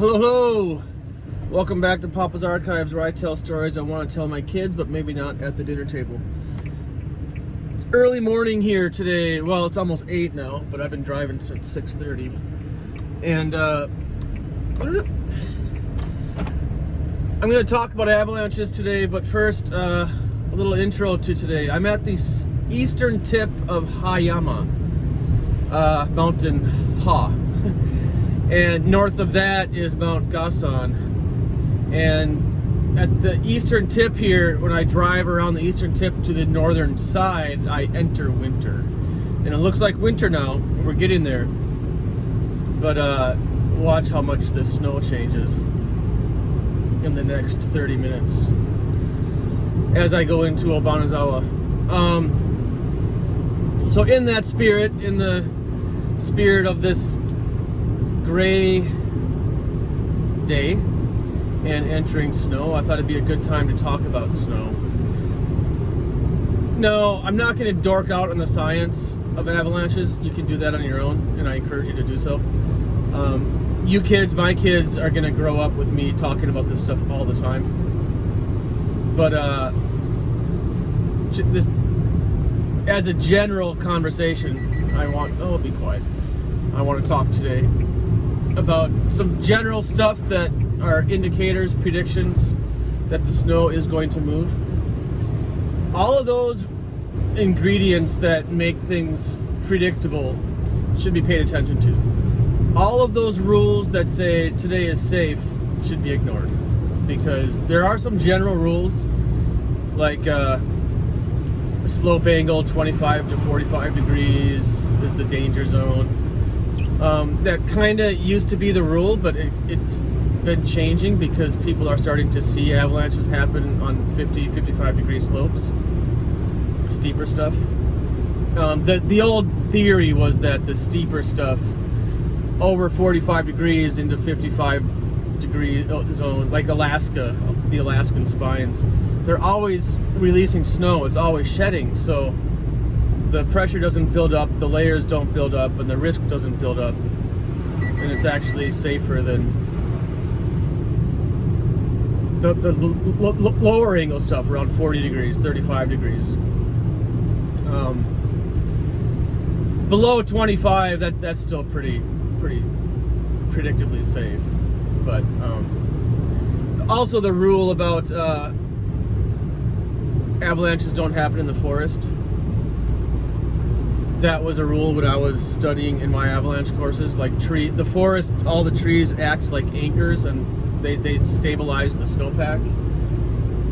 Hello, hello! Welcome back to Papa's Archives, where I tell stories I want to tell my kids, but maybe not at the dinner table. It's early morning here today. Well, it's almost 8 now, but I've been driving since 6:30. And I'm going to talk about avalanches today, but first, a little intro to today. I'm at the eastern tip of Hayama, Mountain Ha. And north of that is Mount Gasan. And at the eastern tip here, when I drive around the eastern tip to the northern side, I enter winter. And it looks like winter now. We're getting there. But watch how much this snow changes in the next 30 minutes as I go into Obanazawa. So in the spirit of this gray day and entering snow, I thought it'd be a good time to talk about snow. No, I'm not going to dork out on the science of avalanches. You can do that on your own, and I encourage you to do so. You kids, my kids, are going to grow up with me talking about this stuff all the time. But this, as a general conversation, I want to talk today about some general stuff that are indicators, predictions that the snow is going to move. All of those ingredients that make things predictable should be paid attention to. All of those rules that say today is safe should be ignored, because there are some general rules, like slope angle 25 to 45 degrees is the danger zone. That kind of used to be the rule, but it's been changing because people are starting to see avalanches happen on 50, 55 degree slopes, steeper stuff. The old theory was that the steeper stuff over 45 degrees into 55 degree zone, like Alaska, the Alaskan spines, they're always releasing snow, it's always shedding, so the pressure doesn't build up, the layers don't build up, and the risk doesn't build up, and it's actually safer than the lower angle stuff around 40 degrees, 35 degrees. Below 25, that's still pretty predictably safe. But also the rule about avalanches don't happen in the forest. That was a rule when I was studying in my avalanche courses. Like the forest, all the trees act like anchors and they stabilize the snowpack.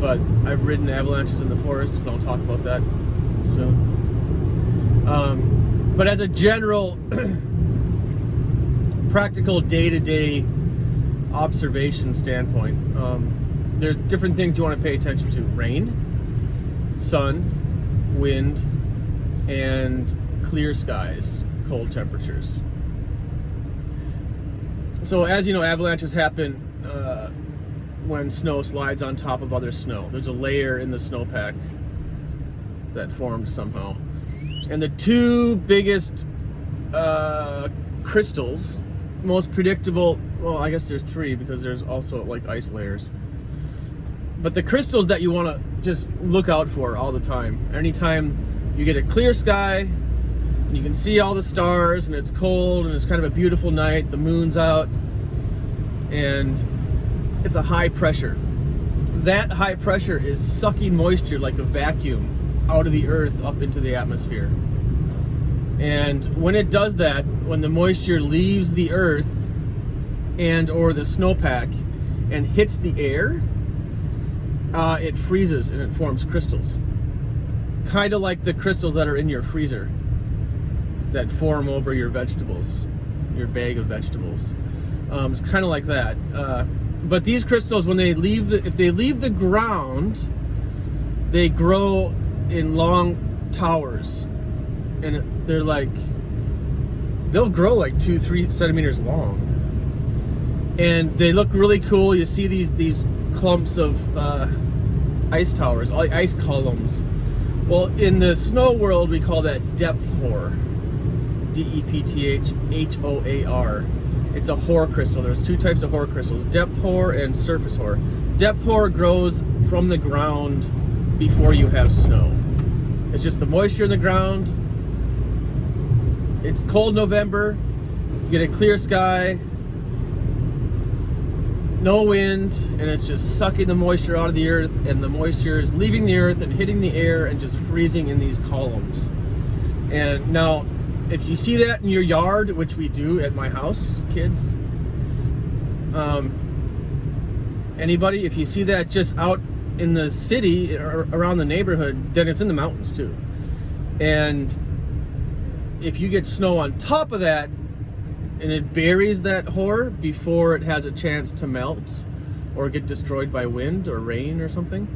But I've ridden avalanches in the forest, and I'll talk about that soon. But as a general practical day-to-day observation standpoint, there's different things you want to pay attention to: rain, sun, wind, and clear skies, cold temperatures. So as you know, avalanches happen when snow slides on top of other snow. There's a layer in the snowpack that formed somehow. And the two biggest crystals, most predictable, well, I guess there's three because there's also like ice layers. But the crystals that you want to just look out for all the time, anytime you get a clear sky, and you can see all the stars, and it's cold, and it's kind of a beautiful night, the moon's out, and it's a high pressure. That high pressure is sucking moisture like a vacuum out of the earth up into the atmosphere. And when it does that, when the moisture leaves the earth and or the snowpack and hits the air, it freezes and it forms crystals. Kind of like the crystals that are in your freezer that form over your vegetables, your bag of vegetables. It's kind of like that. But these crystals, when they leave if they leave the ground, they grow in long towers, and they'll grow like 2-3 centimeters long, and they look really cool. You see these clumps of ice towers, ice columns. Well, in the snow world, we call that depth hoar, D-E-P-T-H-H-O-A-R. It's a hoar crystal. There's two types of hoar crystals, depth hoar and surface hoar. Depth hoar grows from the ground before you have snow. It's just the moisture in the ground. It's cold November, you get a clear sky, no wind, and it's just sucking the moisture out of the earth, and the moisture is leaving the earth and hitting the air and just freezing in these columns. And now, if you see that in your yard, which we do at my house, kids, anybody, if you see that just out in the city or around the neighborhood, then it's in the mountains too. And if you get snow on top of that, and it buries that hoar before it has a chance to melt or get destroyed by wind or rain or something,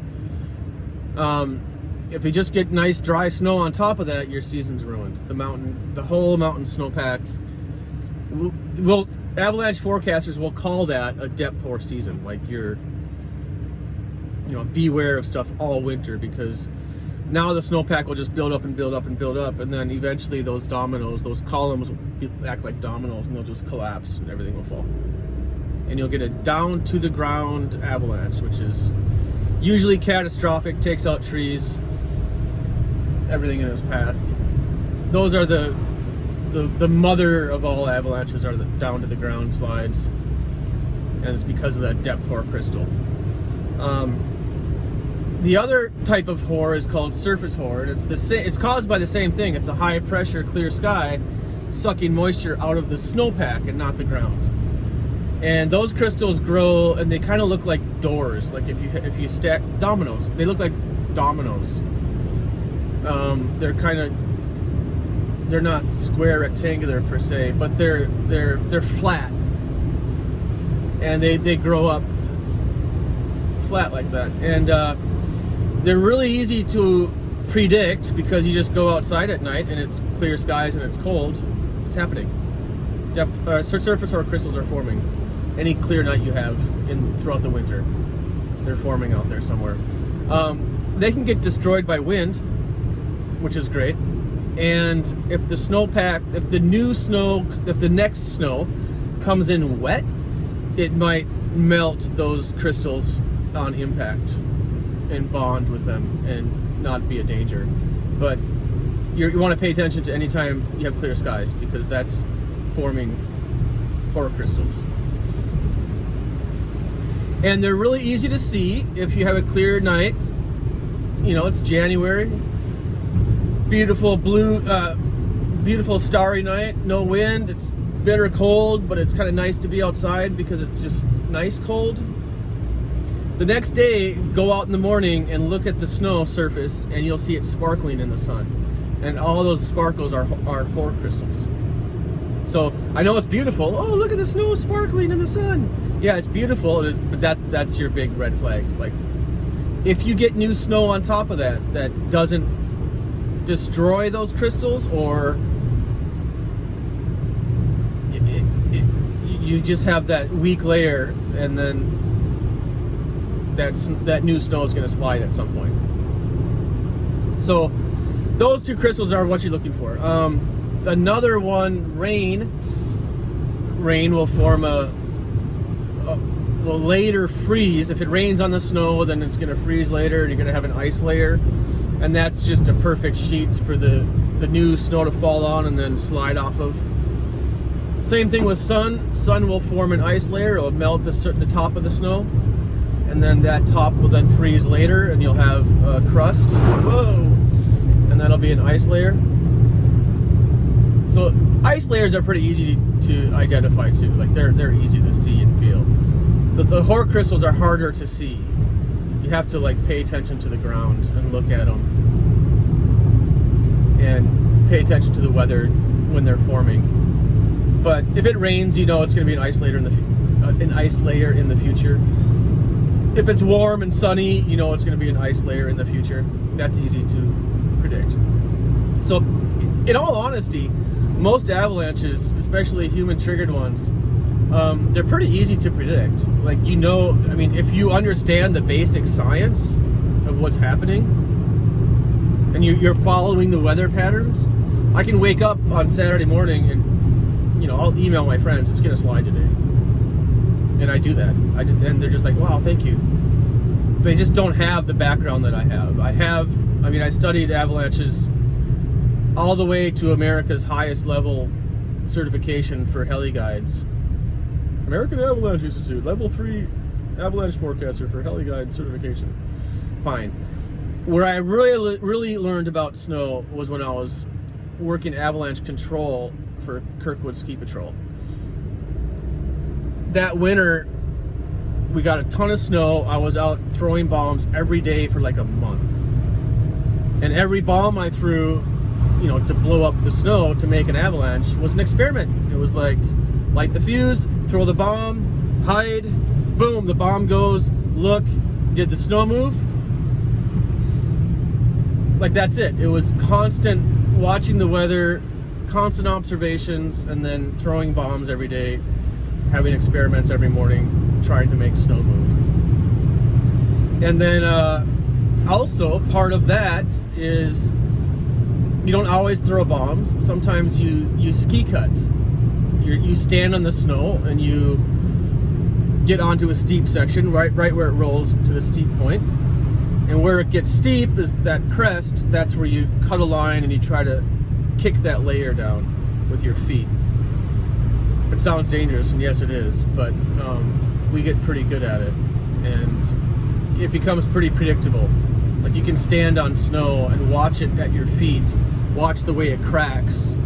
if you just get nice dry snow on top of that, your season's ruined. The whole mountain snowpack avalanche forecasters will call that a depth hoar season. Like beware of stuff all winter, because now the snowpack will just build up and build up and build up, and then eventually those columns will act like dominoes, and they'll just collapse and everything will fall. And you'll get a down to the ground avalanche, which is usually catastrophic, takes out trees, everything in its path. Those are the mother of all avalanches, are the down to the ground slides, and it's because of that depth hoar crystal. The other type of hoar is called surface hoar, and it's caused by the same thing. It's a high pressure clear sky sucking moisture out of the snowpack and not the ground. And those crystals grow, and they kind of look like doors. Like if you stack dominoes, they look like dominoes. They're not square rectangular per se, but they're flat, and they grow up flat like that. And they're really easy to predict because you just go outside at night and it's clear skies and it's cold. It's happening. Surface hoar crystals are forming. Any clear night you have throughout the winter, they're forming out there somewhere. They can get destroyed by wind, which is great. And if the next snow comes in wet, it might melt those crystals on impact and bond with them and not be a danger. But you want to pay attention to any time you have clear skies, because that's forming hoar crystals. And they're really easy to see if you have a clear night. It's January, beautiful blue, beautiful starry night, no wind. It's bitter cold, but it's kind of nice to be outside because it's just nice cold. The next day, go out in the morning and look at the snow surface, and you'll see it sparkling in the sun. And all those sparkles are hoar crystals. So I know it's beautiful. Oh, look at the snow sparkling in the sun. Yeah, it's beautiful, but that's your big red flag. Like, if you get new snow on top of that doesn't destroy those crystals, or you just have that weak layer, and then that new snow is going to slide at some point. So those two crystals are what you're looking for. Another one, rain will form will later freeze. If it rains on the snow, then it's going to freeze later, and you're going to have an ice layer, and that's just a perfect sheet for the new snow to fall on and then slide off of. Same thing with sun. Sun will form an ice layer. It will melt the top of the snow, and then that top will then freeze later, and you'll have a crust. Whoa! And that'll be an ice layer. So ice layers are pretty easy to identify too. Like they're easy to see and feel. But the hoar crystals are harder to see. You have to pay attention to the ground and look at them, and pay attention to the weather when they're forming. But if it rains, it's going to be an ice layer in the future. If it's warm and sunny, it's going to be an ice layer in the future. That's easy to predict. So, in all honesty, most avalanches, especially human-triggered ones, they're pretty easy to predict. If you understand the basic science of what's happening, and you're following the weather patterns, I can wake up on Saturday morning and I'll email my friends, it's going to slide today. And I do that. And they're just like, wow, thank you. They just don't have the background that I have. I studied avalanches all the way to America's highest level certification for heli guides. American Avalanche Institute, level 3 avalanche forecaster for heli guide certification. Fine. Where I really learned about snow was when I was working avalanche control for Kirkwood Ski Patrol. That winter, we got a ton of snow. I was out throwing bombs every day for like a month. And every bomb I threw, to blow up the snow to make an avalanche was an experiment. It was like, light the fuse, throw the bomb, hide, boom, the bomb goes, look, did the snow move? Like, that's it. It was constant watching the weather, constant observations, and then throwing bombs every day, having experiments every morning, trying to make snow move. And then also part of that is you don't always throw bombs. Sometimes you ski cut. You stand on the snow and you get onto a steep section right where it rolls to the steep point. And where it gets steep is that crest. That's where you cut a line and you try to kick that layer down with your feet. It sounds dangerous, and yes it is, but we get pretty good at it, and it becomes pretty predictable. Like, you can stand on snow and watch it at your feet, watch the way it cracks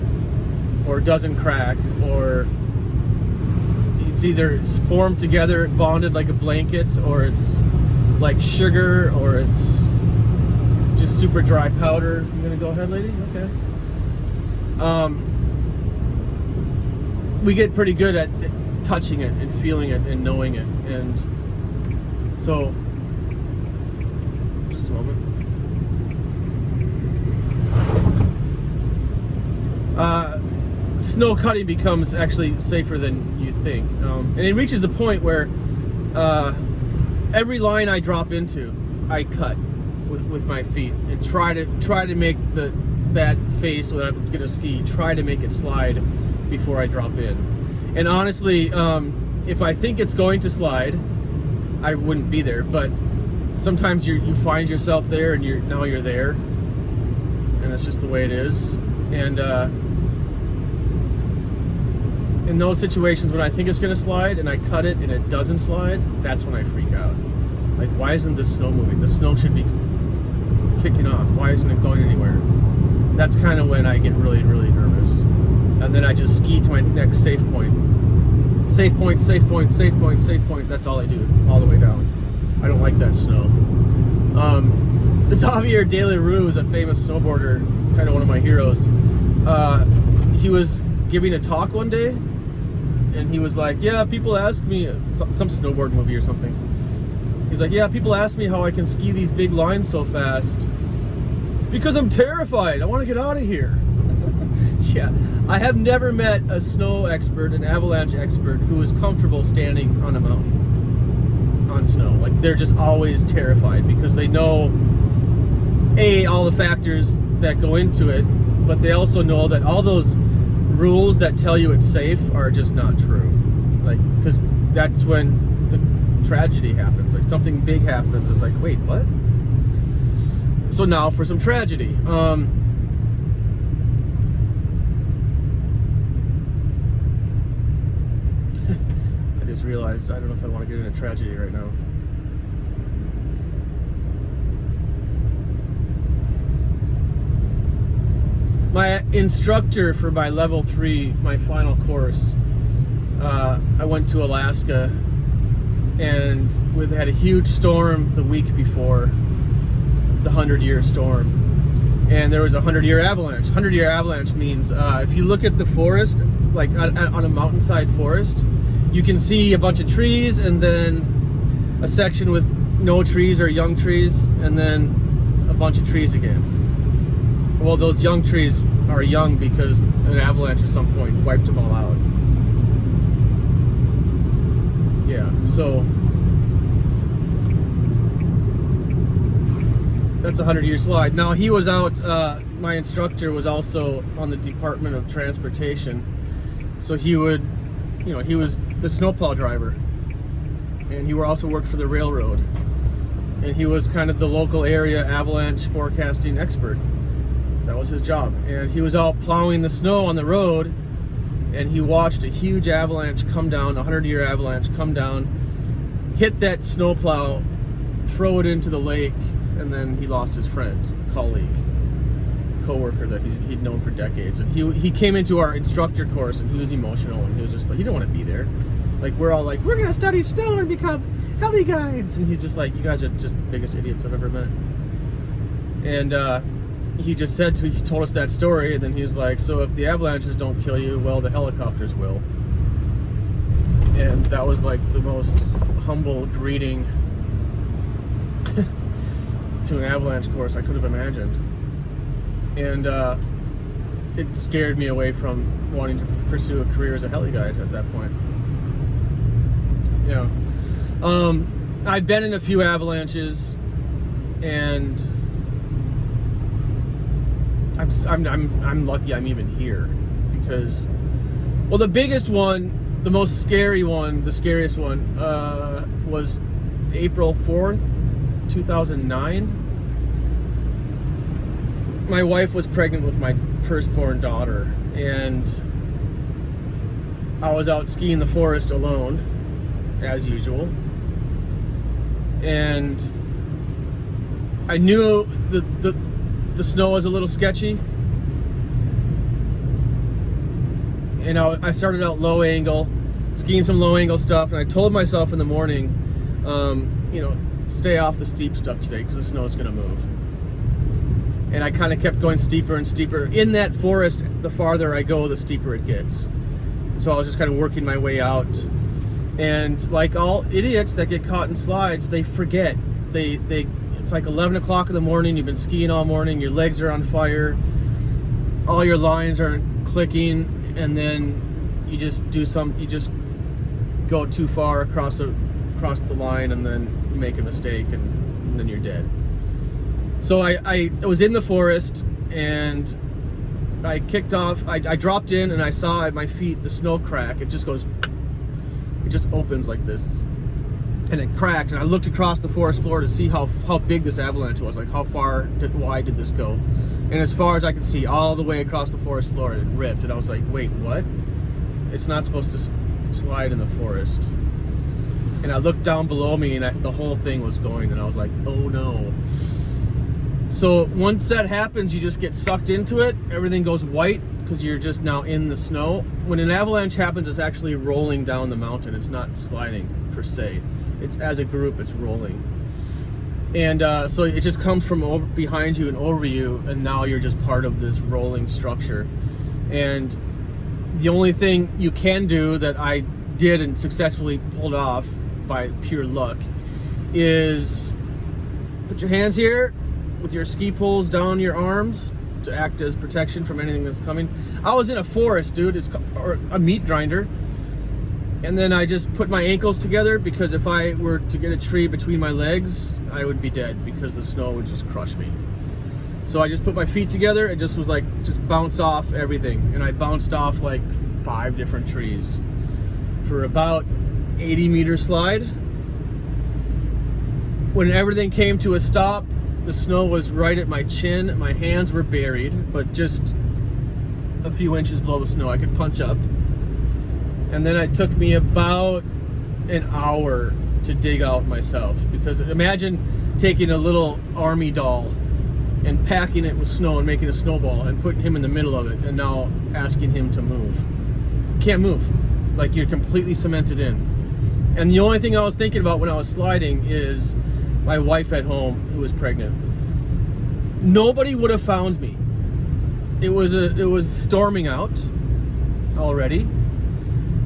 or doesn't crack, or it's either formed together, bonded like a blanket, or it's like sugar, or it's just super dry powder. You gonna go ahead, lady? Okay. We get pretty good at touching it and feeling it and knowing it, and so just a moment. Snow cutting becomes actually safer than you think, and it reaches the point where every line I drop into, I cut with my feet and try to make that face when I'm gonna ski, try to make it slide before I drop in. And honestly, if I think it's going to slide, I wouldn't be there. But sometimes you find yourself there, and now you're there, and that's just the way it is. And in those situations when I think it's going to slide and I cut it and it doesn't slide, that's when I freak out. Like, why isn't the snow moving? The snow should be kicking off. Why isn't it going anywhere? That's kind of when I get really, really nervous. And then I just ski to my next safe point. Safe point, safe point, safe point, safe point. That's all I do, all the way down. I don't like that snow. Xavier De La Rue is a famous snowboarder, kind of one of my heroes. He was giving a talk one day, and he was like, yeah, people ask me, some snowboard movie or something. He's like, yeah, people ask me how I can ski these big lines so fast. It's because I'm terrified. I want to get out of here. Yeah, I have never met a snow expert, an avalanche expert, who is comfortable standing on a mountain on snow. Like, they're just always terrified because they know, all the factors that go into it, but they also know that all those rules that tell you it's safe are just not true. Like, because that's when the tragedy happens. Like, something big happens. It's like, wait, what? So now for some tragedy. I just realized I don't know if I want to get into tragedy right now. My instructor for my level 3, my final course, I went to Alaska, and we had a huge storm the week before, the 100-year storm, and there was a 100-year avalanche. 100-year avalanche means if you look at the forest, like on a mountainside forest, you can see a bunch of trees, and then a section with no trees or young trees, and then a bunch of trees again. Well, those young trees are young because an avalanche at some point wiped them all out. Yeah, so that's a 100-year slide. Now, he was out, my instructor was also on the Department of Transportation, So he would, he was the snowplow driver, and he also worked for the railroad, and he was kind of the local area avalanche forecasting expert. That was his job, and he was out plowing the snow on the road, and he watched a huge avalanche come down, a 100-year avalanche come down, hit that snowplow, throw it into the lake, and then he lost his friend, colleague, co-worker that he'd known for decades. And he came into our instructor course, and he was emotional, and he was just like, he didn't want to be there. Like, we're all like, we're gonna study snow and become heli guides, and he's just like, you guys are just the biggest idiots I've ever met. And he just he told us that story, and then he was like, so if the avalanches don't kill you, well, the helicopters will. And that was like the most humble greeting to an avalanche course I could have imagined. And it scared me away from wanting to pursue a career as a heli guide at that point. Yeah. I've been in a few avalanches, and I'm lucky I'm even here, because, well, the biggest one, the most scary one, the scariest one, was April 4th, 2009. My wife was pregnant with my firstborn daughter, and I was out skiing the forest alone, as usual. And I knew the snow was a little sketchy. And I started out low angle, skiing some low angle stuff, and I told myself in the morning, stay off the steep stuff today because the snow is going to move. And I kind of kept going steeper and steeper. In that forest, the farther I go, the steeper it gets. So I was just kind of working my way out. And like all idiots that get caught in slides, they forget. It's like 11 o'clock in the morning, you've been skiing all morning, your legs are on fire, all your lines are clicking, and then you just go too far across the line, and then you make a mistake, and then you're dead. So I was in the forest, and I kicked off. I dropped in, and I saw at my feet the snow crack. It just opens like this, and it cracked. And I looked across the forest floor to see how big this avalanche was, like how wide did this go? And as far as I could see, all the way across the forest floor, it ripped. And I was like, wait, what? It's not supposed to slide in the forest. And I looked down below me, and the whole thing was going, and I was like, oh no. So once that happens, you just get sucked into it. Everything goes white because you're just now in the snow. When an avalanche happens, it's actually rolling down the mountain. It's not sliding per se. It's as a group, it's rolling. And so it just comes from behind you and over you, and now you're just part of this rolling structure. And the only thing you can do that I did and successfully pulled off by pure luck is put your hands here with your ski poles down your arms to act as protection from anything that's coming. I was in a forest, dude, or a meat grinder. And then I just put my ankles together, because if I were to get a tree between my legs, I would be dead, because the snow would just crush me. So I just put my feet together and just was like, just bounce off everything. And I bounced off like 5 different trees for about 80-meter slide. When everything came to a stop, the snow was right at my chin. My hands were buried, but just a few inches below the snow. I could punch up. And then it took me about an hour to dig out myself, because imagine taking a little army doll and packing it with snow and making a snowball and putting him in the middle of it, and now asking him to move. You can't move. Like, you're completely cemented in. And the only thing I was thinking about when I was sliding is my wife at home, who was pregnant. Nobody would have found me. It was storming out already,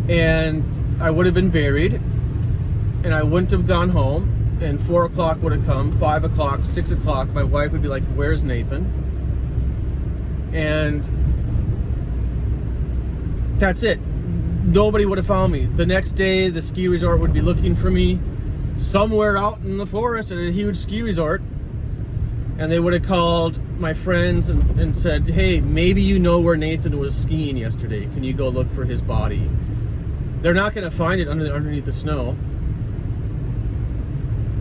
and I would have been buried, and I wouldn't have gone home, and 4 o'clock would have come, 5 o'clock, 6 o'clock, my wife would be like, where's Nathan? And that's it. Nobody would have found me. The next day, the ski resort would be looking for me somewhere out in the forest at a huge ski resort, and they would have called my friends and said, hey, maybe you know where Nathan was skiing yesterday. Can you go look for his body? They're not going to find it underneath the snow.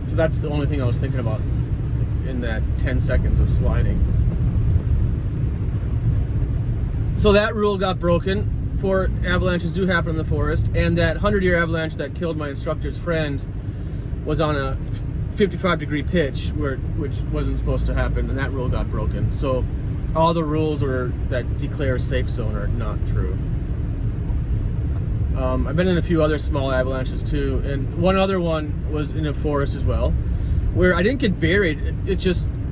So that's the only thing I was thinking about in that 10 seconds of sliding. So that rule got broken. 4 avalanches do happen in the forest, and that 100-year avalanche that killed my instructor's friend was on a 55-degree pitch, which wasn't supposed to happen, and that rule got broken. So all the rules that declare a safe zone are not true. I've been in a few other small avalanches too, and one other one was in a forest as well, where I didn't get buried. It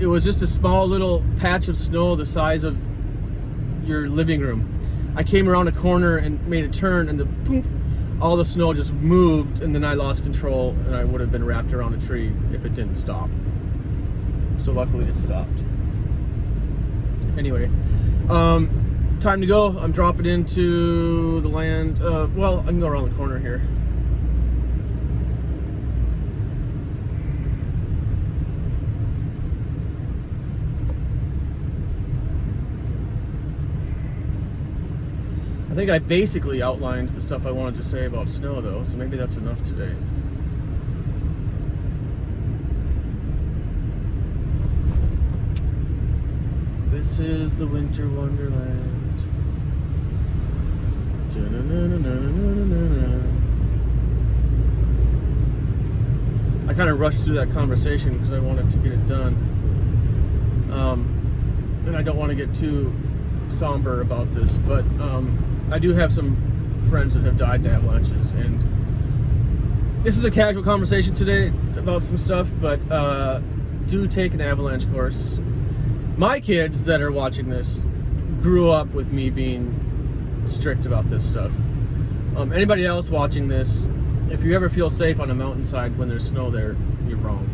was just a small little patch of snow the size of your living room. I came around a corner and made a turn, and all the snow just moved, and then I lost control, and I would have been wrapped around a tree if it didn't stop. So luckily it stopped. Anyway, time to go. I'm dropping into the land. Well, I can go around the corner here. I think I basically outlined the stuff I wanted to say about snow, though, so maybe that's enough today. This is the winter wonderland. I kind of rushed through that conversation because I wanted to get it done. And I don't want to get too somber about this, but I do have some friends that have died in avalanches, and this is a casual conversation today about some stuff, but do take an avalanche course. My kids that are watching this grew up with me being strict about this stuff. Anybody else watching this, if you ever feel safe on a mountainside when there's snow there, you're wrong.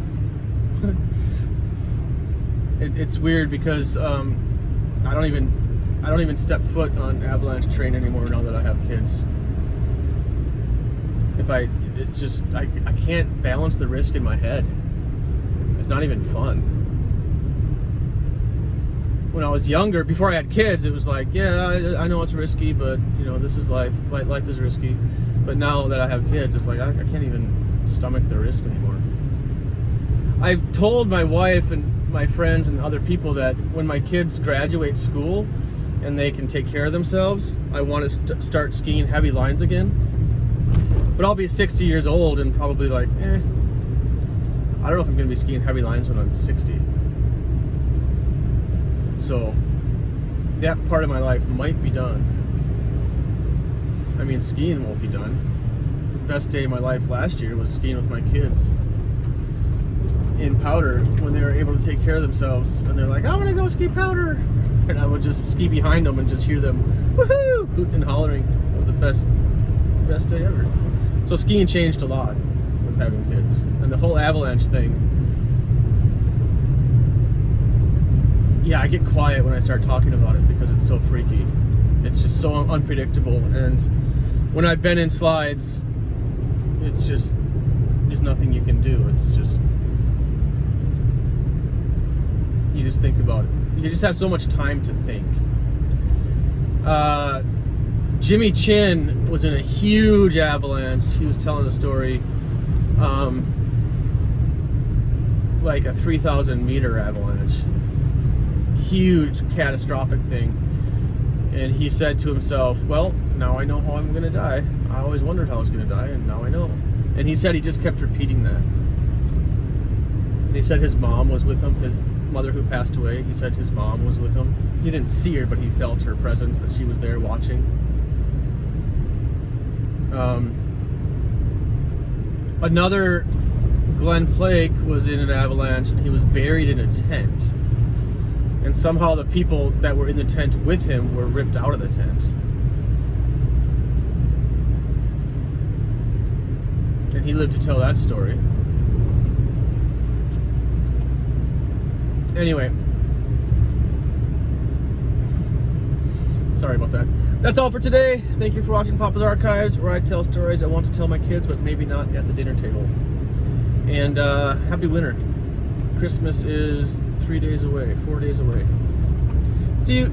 It's weird because I don't even step foot on avalanche terrain anymore now that I have kids. It's just I can't balance the risk in my head. It's not even fun. When I was younger, before I had kids, it was like, yeah, I know it's risky, but this is life. Life is risky. But now that I have kids, it's like I can't even stomach the risk anymore. I've told my wife and my friends and other people that when my kids graduate school and they can take care of themselves, I want to start skiing heavy lines again. But I'll be 60 years old and probably like, I don't know if I'm going to be skiing heavy lines when I'm 60. So that part of my life might be done. I mean, skiing won't be done. The best day of my life last year was skiing with my kids in Powder when they were able to take care of themselves, and they're like, I want to go ski Powder, and I would just ski behind them and just hear them woohoo hooting and hollering. It was the best day ever. So skiing changed a lot with having kids, and the whole avalanche thing. Yeah, I get quiet when I start talking about it because it's so freaky. It's just so unpredictable, and when I've been in slides, it's just, there's nothing you can do. It's just, you just think about it. You just have so much time to think. Jimmy Chin was in a huge avalanche. He was telling a story, like a 3,000 meter avalanche. Huge catastrophic thing, and he said to himself, well, now I know how I'm gonna die. I always wondered how I was gonna die, and now I know. And he said he just kept repeating that. And he said his mom was with him, his mother who passed away. He said his mom was with him. He didn't see her, but he felt her presence, that she was there watching. Another Glenn Plake was in an avalanche, and he was buried in a tent. And somehow the people that were in the tent with him were ripped out of the tent. And he lived to tell that story. Anyway. Sorry about that. That's all for today. Thank you for watching Papa's Archives, where I tell stories I want to tell my kids, but maybe not at the dinner table. And happy winter. Christmas is 3 days away, 4 days away. See,